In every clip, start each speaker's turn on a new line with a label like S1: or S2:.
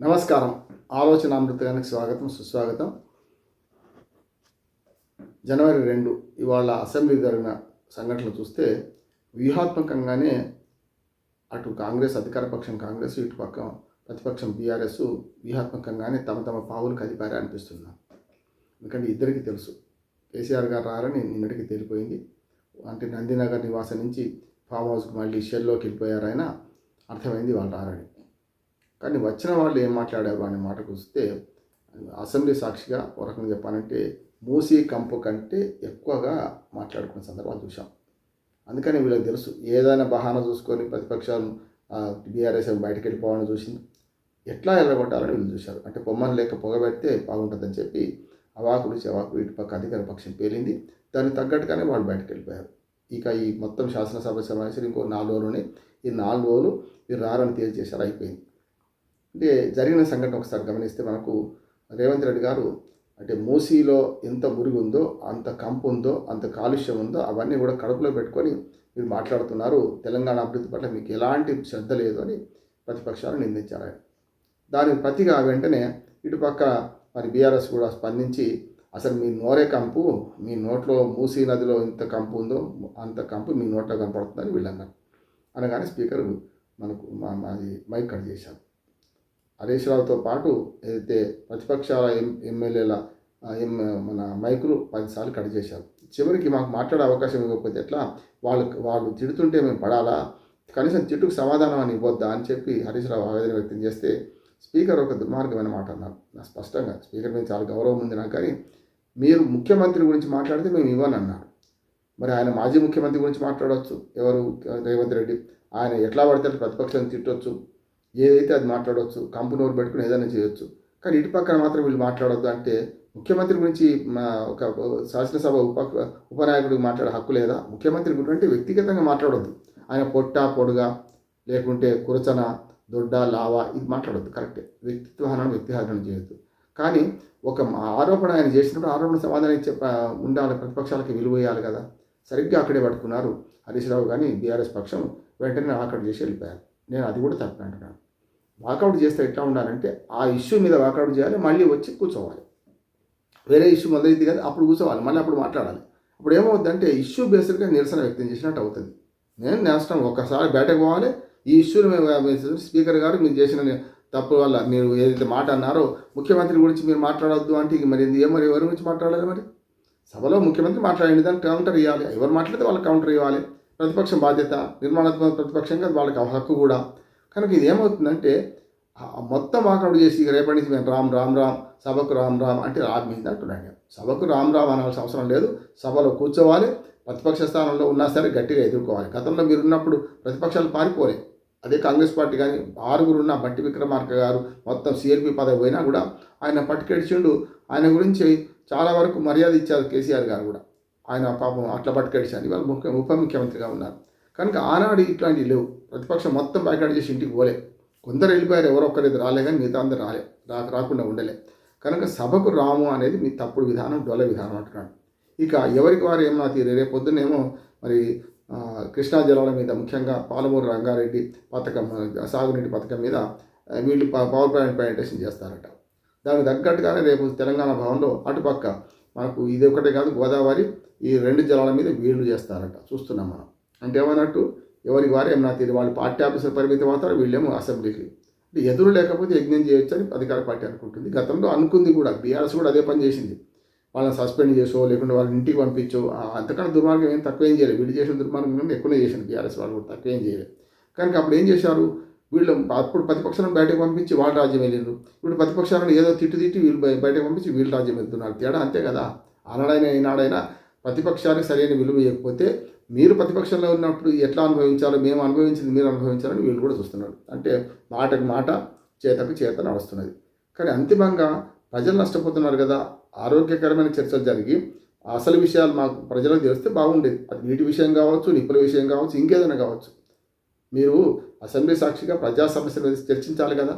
S1: నమస్కారం. ఆలోచన అమృతానికి స్వాగతం, సుస్వాగతం. జనవరి 2 ఇవాళ అసెంబ్లీ జరిగిన సంఘటనలు చూస్తే వ్యూహాత్మకంగానే అటు కాంగ్రెస్, అధికార పక్షం కాంగ్రెస్, ఇటు పక్క ప్రతిపక్షం బీఆర్ఎస్ వ్యూహాత్మకంగానే తమ పావులు కదిపారే అనిపిస్తుంది. ఎందుకంటే ఇద్దరికి తెలుసు కేసీఆర్ గారు రారని నిన్నటికి తేలిపోయింది. అంటే నందినగర్ నివాసం నుంచి ఫామ్ హౌస్కి మళ్ళీ షెల్లోకి వెళ్ళిపోయారు. ఆయన అర్థమైంది వాళ్ళు రారని. కానీ వచ్చిన వాళ్ళు ఏం మాట్లాడారు అనే మాటకు వస్తే అసెంబ్లీ సాక్షిగా ఒక రకంగా చెప్పాలంటే మూసీ కంపు కంటే ఎక్కువగా మాట్లాడుకునే సందర్భాలు చూసాం. అందుకని వీళ్ళకి తెలుసు ఏదైనా బహానా చూసుకొని ప్రతిపక్షాలు బీఆర్ఎస్ బయటకు వెళ్ళిపోవాలని చూసింది, ఎట్లా ఎల్లగొట్టాలని వీళ్ళు చూశారు. అంటే పొమ్మని లేక పొగబెడితే బాగుంటుందని చెప్పి అవాకులు చెవాకులు ఇటు పక్క అధికార పక్షం పేలింది. దానికి తగ్గట్టుగానే వాళ్ళు బయటకు వెళ్ళిపోయారు. ఇక ఈ మొత్తం శాసనసభ సమావేశాలు ఇంకో 4 రోజులునే. ఈ 4 రోజులు వీరు రారని తేల్చేశారు, అయిపోయింది. అంటే జరిగిన సంఘటన ఒకసారి గమనిస్తే మనకు రేవంత్ రెడ్డి గారు అంటే మూసీలో ఎంత మురుగు ఉందో, అంత కంపు ఉందో, అంత కాలుష్యం ఉందో అవన్నీ కూడా కడుపులో పెట్టుకొని మీరు మాట్లాడుతున్నారు, తెలంగాణ అభివృద్ధి పట్ల మీకు ఎలాంటి శ్రద్ధ లేదు అని ప్రతిపక్షాలు నిందించారు. ఆయన దానికి ప్రతిగా వెంటనే ఇటుపక్క మరి బీఆర్ఎస్ కూడా స్పందించి అసలు మీ నోరే కంపు, మీ నోట్లో మూసీ నదిలో ఎంత కంపు ఉందో అంత కంపు మీ నోట్లో కనపడుతుందని వీళ్ళు అన్నారు. అనగానే స్పీకర్ మనకు మాది మైక్ కట్ చేశారు. హరీష్ రావుతో పాటు ఏదైతే ప్రతిపక్షాల ఎమ్మెల్యేల మన మైకులు 10 సార్లు కట్ చేశారు. చివరికి మాకు మాట్లాడే అవకాశం ఇవ్వకపోతే ఎట్లా, వాళ్ళు తిడుతుంటే మేము పడాలా, కనీసం తిట్టుకు సమాధానం అని ఇవ్వద్దా అని చెప్పి హరీష్ రావు ఆవేదన వ్యక్తం చేస్తే స్పీకర్ ఒక దుర్మార్గమైన మాట అన్నారు. నా స్పష్టంగా స్పీకర్ మీద చాలా గౌరవం ఉంది నాకు, కానీ మీరు ముఖ్యమంత్రి గురించి మాట్లాడితే మేము ఇవ్వనన్నారు. మరి ఆయన మాజీ ముఖ్యమంత్రి గురించి మాట్లాడవచ్చు, ఎవరు రేవంత్ రెడ్డి, ఆయన ఎట్లా పడితే ప్రతిపక్షాన్ని తిట్టవచ్చు, ఏదైతే అది మాట్లాడవచ్చు, కంపు నోరు పెట్టుకుని ఏదైనా చేయొచ్చు. కానీ ఇటు పక్కన మాత్రం వీళ్ళు మాట్లాడొద్దు అంటే ముఖ్యమంత్రి గురించి ఒక శాసనసభ ఉపనాయకుడికి మాట్లాడే హక్కు లేదా? ముఖ్యమంత్రి గురించి అంటే వ్యక్తిగతంగా మాట్లాడొద్దు. ఆయన పొడుగా లేకుంటే కురచన, దొడ్డ, లావా ఇది మాట్లాడొద్దు, కరెక్టే. వ్యక్తిహరణం చేయొద్దు. కానీ ఒక ఆరోపణ ఆయన చేసినప్పుడు ఆరోపణ సమాధానం ఇచ్చే ఉండాలి, ప్రతిపక్షాలకి విలువ వేయాలి కదా. సరిగ్గా అక్కడే పట్టుకున్నారు హరీష్ రావు కానీ బీఆర్ఎస్ పక్షం వెంటనే వాకౌట్ చేసి వెళ్ళిపోయారు. నేను అది కూడా తప్పని అంటున్నాను. వాకౌట్ చేస్తే ఎట్లా ఉండాలంటే ఆ ఇష్యూ మీద వాకౌట్ చేయాలి, మళ్ళీ వచ్చి కూర్చోవాలి. వేరే ఇష్యూ మొదలైంది కదా అప్పుడు కూర్చోవాలి, మళ్ళీ అప్పుడు మాట్లాడాలి. అప్పుడు ఏమవుతుందంటే ఇష్యూ బేస్డ్గా నిరసన వ్యక్తం చేసినట్టు అవుతుంది. నేను నేస్తాను, ఒకసారి బయటకు పోవాలి. ఈ ఇష్యూని స్పీకర్ గారు మీరు చేసిన తప్పు వల్ల మీరు ఏదైతే మాట అన్నారో ముఖ్యమంత్రి గురించి మీరు మాట్లాడొద్దు అంటే మరి ఎవరి గురించి మాట్లాడాలి? మరి సభలో ముఖ్యమంత్రి మాట్లాడండి, దానికి కౌంటర్ ఇవ్వాలి. ఎవరు మాట్లాడితే వాళ్ళకి కౌంటర్ ఇవ్వాలి. ప్రతిపక్షం బాధ్యత, నిర్మాణాత్మక ప్రతిపక్షంగా వాళ్ళకి హక్కు కూడా. కనుక ఇది ఏమవుతుందంటే మొత్తం వాకౌట్ చేసి రేపటి నుంచి మేము రామ్ రామ్ రామ్ సభకు రామ్ రామ్ అంటే రామింది అంటున్నాను. నేను సభకు రామ్ రామ్ అనాల్సిన అవసరం లేదు. సభలో కూర్చోవాలి, ప్రతిపక్ష స్థానంలో ఉన్నా సరే గట్టిగా ఎదుర్కోవాలి. గతంలో మీరు ఉన్నప్పుడు ప్రతిపక్షాలు పారిపోలే. అదే కాంగ్రెస్ పార్టీ కానీ 6 ఉన్న బట్టి విక్రమార్క గారు మొత్తం సిఎల్పి పదవి పోయినా కూడా ఆయన పట్టుకెడిచిండు. ఆయన గురించి చాలా వరకు మర్యాద ఇచ్చారు కేసీఆర్ గారు కూడా. ఆయన పాపం అట్లా పట్టుకెడిచారు. ఇవాళ ఉప ముఖ్యమంత్రిగా ఉన్నారు. కనుక ఆనాడు ఇట్లాంటివి లేవు. ప్రతిపక్షం మొత్తం బయట చేసి ఇంటికి పోలే. కొందరు వెళ్ళిపోయారు, ఎవరో ఒక్కరిది రాలే, కానీ మిగతా అందరూ రాకుండా ఉండలే. కనుక సభకు రాము అనేది మీ తప్పుడు విధానం, డొల్ల విధానం అంటున్నాడు. ఇక ఎవరికి వారు ఏమన్నా తీరే రేపు పొద్దున్నేమో మరి కృష్ణా జలాల మీద ముఖ్యంగా పాలమూరు రంగారెడ్డి పథకం, సాగునీటి పథకం మీద వీళ్ళు పవర్ పాయింట్ ప్రజెంటేషన్ చేస్తారట. దానికి తగ్గట్టుగానే రేపు తెలంగాణ భవన్లో అటుపక్క మనకు ఇది ఒకటే కాదు, గోదావరి ఈ 2 జలాల మీద వీళ్ళు చేస్తారట. చూస్తున్నాం మనం. అంటే ఏమన్నట్టు ఎవరికి వారు ఏమన్నా తీరు, వాళ్ళు పార్టీ ఆఫీసర్ పరిమితం అవుతారు, వీళ్ళేమో అసెంబ్లీకి. అంటే ఎదురు లేకపోతే యజ్ఞం చేయొచ్చు అని అధికార పార్టీ అనుకుంటుంది. గతంలో అనుకుంది కూడా, బీఆర్ఎస్ కూడా అదే పని చేసింది. వాళ్ళని సస్పెండ్ చేసో లేకుంటే వాళ్ళని ఇంటికి పంపించో, అంతకన్నా దుర్మార్గం ఏం తక్కువేం చేయలేదు. వీళ్ళు చేసిన దుర్మార్గం కంటే ఎక్కువనే చేసింది బీఆర్ఎస్ వాళ్ళు కూడా, తక్కువేం చేయలేదు. కనుక అప్పుడు ఏం చేశారు వీళ్ళు, అప్పుడు ప్రతిపక్షాలను బయటకు పంపించి వాళ్ళ రాజ్యం వెళ్ళిండ్రు. ఇప్పుడు ప్రతిపక్షాలను ఏదో తిట్టి వీళ్ళు బయటకు పంపించి వీళ్ళు రాజ్యం వెళ్తున్నారు. తేడా అంతే కదా. ఆనాడైనా ఈనాడైనా ప్రతిపక్షానికి సరైన విలువ ఇవ్వకపోతే మీరు ప్రతిపక్షంలో ఉన్నప్పుడు ఎట్లా అనుభవించాలో, మేము అనుభవించింది మీరు అనుభవించాలని వీళ్ళు కూడా చూస్తున్నారు. అంటే మాటకు మాట, చేతకు చేత నడుస్తున్నది. కానీ అంతిమంగా ప్రజలు నష్టపోతున్నారు కదా. ఆరోగ్యకరమైన చర్చలు జరిగి అసలు విషయాలు మాకు ప్రజలకు తెలిస్తే బాగుండేది. అది నీటి విషయం కావచ్చు, నిప్పుల విషయం కావచ్చు, ఇంకేదైనా కావచ్చు. మీరు అసెంబ్లీ సాక్షిగా ప్రజా సమస్యలు చర్చించాలి కదా.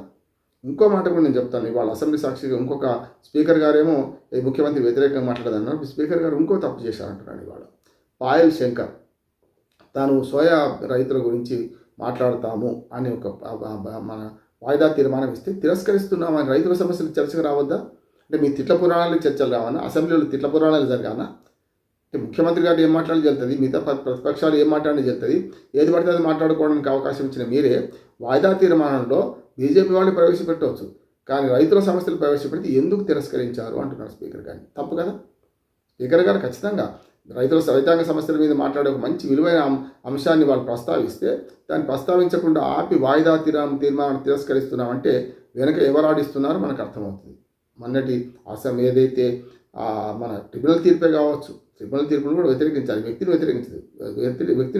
S1: ఇంకో మాట కూడా నేను చెప్తాను. ఇవాళ అసెంబ్లీ సాక్షిగా ఇంకొక స్పీకర్ గారేమో ముఖ్యమంత్రి వ్యతిరేకంగా మాట్లాడదన్నారు. స్పీకర్ గారు ఇంకో తప్పు చేశారంటున్నాడు. ఇవాళ పాయల్ శంకర్ తాను సోయా రైతుల గురించి మాట్లాడతాము అని మన వాయిదా తీర్మానం ఇస్తే తిరస్కరిస్తున్నామని రైతుల సమస్యలు చర్చకు రావద్దా? అంటే మీ తిట్ల పురాణాలు చర్చలు రావన్నా? అసెంబ్లీలో తిట్ల పురాణాలు జరగానా? అంటే ముఖ్యమంత్రి గారు ఏం మాట్లాడి చెల్తుంది, మిగతా ప్రతిపక్షాలు ఏం మాట్లాడి చెల్తుంది, ఏది పడితే అది మాట్లాడుకోవడానికి అవకాశం ఇచ్చిన మీరే వాయిదా తీర్మానంలో బీజేపీ వాళ్ళు ప్రవేశపెట్టవచ్చు, కానీ రైతుల సమస్యలు ప్రవేశపెడితే ఎందుకు తిరస్కరించారు అంటున్నారు స్పీకర్ గారిని. తప్పు కదా? స్పీకర్ గారు ఖచ్చితంగా రైతాంగ సమస్యల మీద మాట్లాడే ఒక మంచి విలువైన అంశాన్ని వాళ్ళు ప్రస్తావిస్తే దాన్ని ప్రస్తావించకుండా ఆపి వాయిదా తీర్మానం తిరస్కరిస్తున్నామంటే వెనక ఎవరు ఆడిస్తున్నారో మనకు అర్థమవుతుంది. మొన్నటి ఏదైతే మన ట్రిబ్యునల్ తీర్పే కావచ్చు, ట్రిబ్యునల్ తీర్పును కూడా వ్యతిరేకించాలి. వ్యక్తిని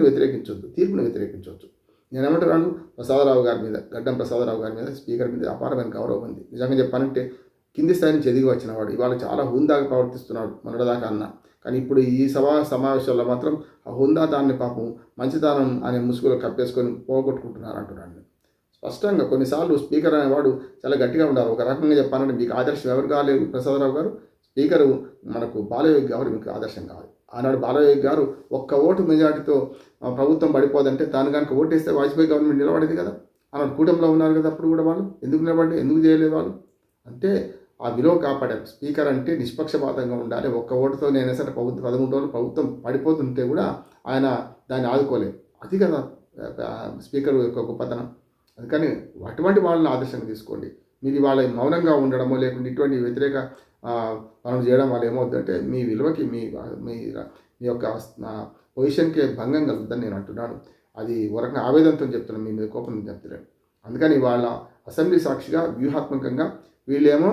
S1: వ్యతిరేకించవద్దు, తీర్పును వ్యతిరేకించవచ్చు. నేనేమంటున్నాను, గడ్డం ప్రసాదరావు గారి మీద స్పీకర్ మీద అపారమైన గౌరవం ఉంది. నిజంగా చెప్పాలంటే కింది స్థాయి నుంచి ఎదిగి వచ్చినవాడు, ఇవాళ చాలా హుందాగా ప్రవర్తిస్తున్నాడు మొన్నటిదాకా అన్న. కానీ ఇప్పుడు ఈ సమావేశాల్లో మాత్రం ఆ హుందాతాన్ని పాపం మంచితనం అనే ముసుగులో కప్పేసుకొని పోగొట్టుకుంటున్నారు అంటున్నాను. స్పష్టంగా కొన్నిసార్లు స్పీకర్ అనేవాడు చాలా గట్టిగా ఉండాలి. ఒక రకంగా చెప్పాలంటే మీకు ఆదర్శం ఎవరు కాలేదు ప్రసాదరావు గారు, స్పీకరు మనకు బాలయోగి గారు మీకు ఆదర్శం కావాలి. ఆనాడు బాలయోగి గారు ఒక్క ఓటు మెజార్టీతో ప్రభుత్వం పడిపోదంటే దాని కనుక ఓటేస్తే వాజ్పేయి గవర్నమెంట్ నిలబడేది కదా. ఆనాడు కూటమిలో ఉన్నారు కదా, అప్పుడు కూడా వాళ్ళు ఎందుకు నిలబడి ఎందుకు చేయలేదు వాళ్ళు అంటే ఆ విలువ కాపాడారు. స్పీకర్ అంటే నిష్పక్షపాతంగా ఉండాలి. ఒక్క ఓటుతో నేను సరే 13 రోజులు ప్రభుత్వం పడిపోతుంటే కూడా ఆయన దాన్ని ఆదుకోలేదు. అది కదా స్పీకర్ యొక్క గొప్పతనం. అందుకని అటువంటి వాళ్ళని ఆదర్శంగా తీసుకోండి. మీరు వాళ్ళ మౌనంగా ఉండడమో లేకుంటే ఇటువంటి వ్యతిరేక పనులు చేయడం వల్ల ఏమవుతుందంటే మీ విలువకి మీ మీ యొక్క పొజిషన్కి భంగం కలుగుతుందని నేను అంటున్నాను. అది ఒక రకంగా ఆవేదనతో చెప్తున్నాను, మీ మీద కోపం చెప్తున్నాను. అందుకని వాళ్ళ అసెంబ్లీ సాక్షిగా వ్యూహాత్మకంగా వీళ్ళేమో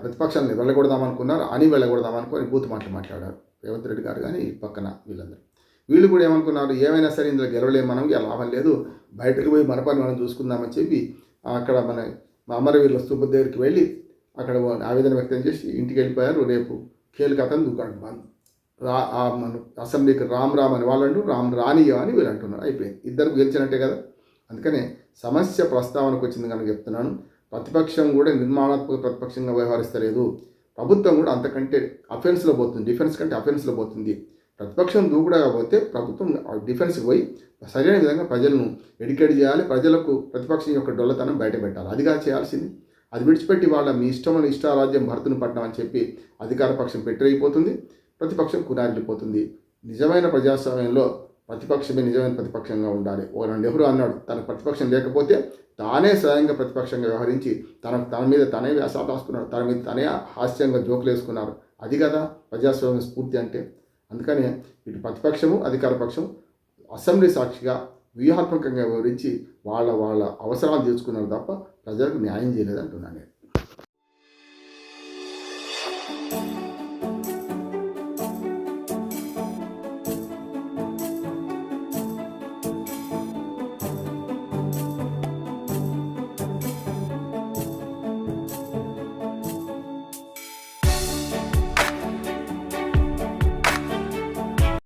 S1: ప్రతిపక్షాన్ని వెళ్ళకూడదామనుకున్నారు, వెళ్ళకూడదామనుకొని బూత్ మాట్లాడారు రేవంత్ రెడ్డి గారు కానీ పక్కన వీళ్ళందరూ. వీళ్ళు కూడా ఏమనుకున్నారు, ఏమైనా సరే ఇందులో గెలవలేము మనం, ఇక లాభం లేదు, బయటకు పోయి మన పని మనం చూసుకుందామని చెప్పి అక్కడ మన అమరవీరుల స్తూపం దగ్గరికి వెళ్ళి అక్కడ ఆవేదన వ్యక్తం చేసి ఇంటికి వెళ్ళిపోయారు. రేపు కీలకతను దుకాణం బంద్, మన అసెంబ్లీకి రామ్ అని వాళ్ళంటూ రామ్ రానియో అని వీళ్ళు అంటున్నారు. అయిపోయింది, ఇద్దరు గెలిచినట్టే కదా. అందుకనే సమస్య ప్రస్తావనకు వచ్చింది కనుక చెప్తున్నాను. ప్రతిపక్షం కూడా నిర్మాణాత్మక ప్రతిపక్షంగా వ్యవహరిస్తలేదు, ప్రభుత్వం కూడా అంతకంటే అఫెన్స్లో పోతుంది, డిఫెన్స్ కంటే అఫెన్స్లో పోతుంది. ప్రతిపక్షం దూకుడుగా పోతే ప్రభుత్వం డిఫెన్స్కి పోయి సరైన విధంగా ప్రజలను ఎడ్యుకేట్ చేయాలి, ప్రజలకు ప్రతిపక్షం యొక్క డొల్లతనం బయట పెట్టాలి. అదిగా చేయాల్సింది. అది విడిచిపెట్టి వాళ్ళ మీ ఇష్టారాజ్యం భరతుని పట్టణం అని చెప్పి అధికార పక్షం పెట్టరైపోతుంది, ప్రతిపక్షం కునారిల్లిపోతుంది. నిజమైన ప్రజాస్వామ్యంలో ప్రతిపక్షమే నిజమైన ప్రతిపక్షంగా ఉండాలి. నెహ్రూ అన్నాడు, తన ప్రతిపక్షం లేకపోతే తానే స్వయంగా ప్రతిపక్షంగా వ్యవహరించి తన మీద తనే వ్యాసాలు రాసుకున్నాడు, తన మీద తనే హాస్యంగా జోకులు వేసుకున్నారు. అది కదా ప్రజాస్వామ్య స్ఫూర్తి అంటే. అందుకని ఇటు ప్రతిపక్షము అధికార పక్షం అసెంబ్లీ సాక్షిగా వ్యూహాత్మకంగా వివరించి వాళ్ళ అవసరాలు తీర్చుకున్నారు తప్ప ప్రజలకు న్యాయం చేయలేదంటున్నాను నేను.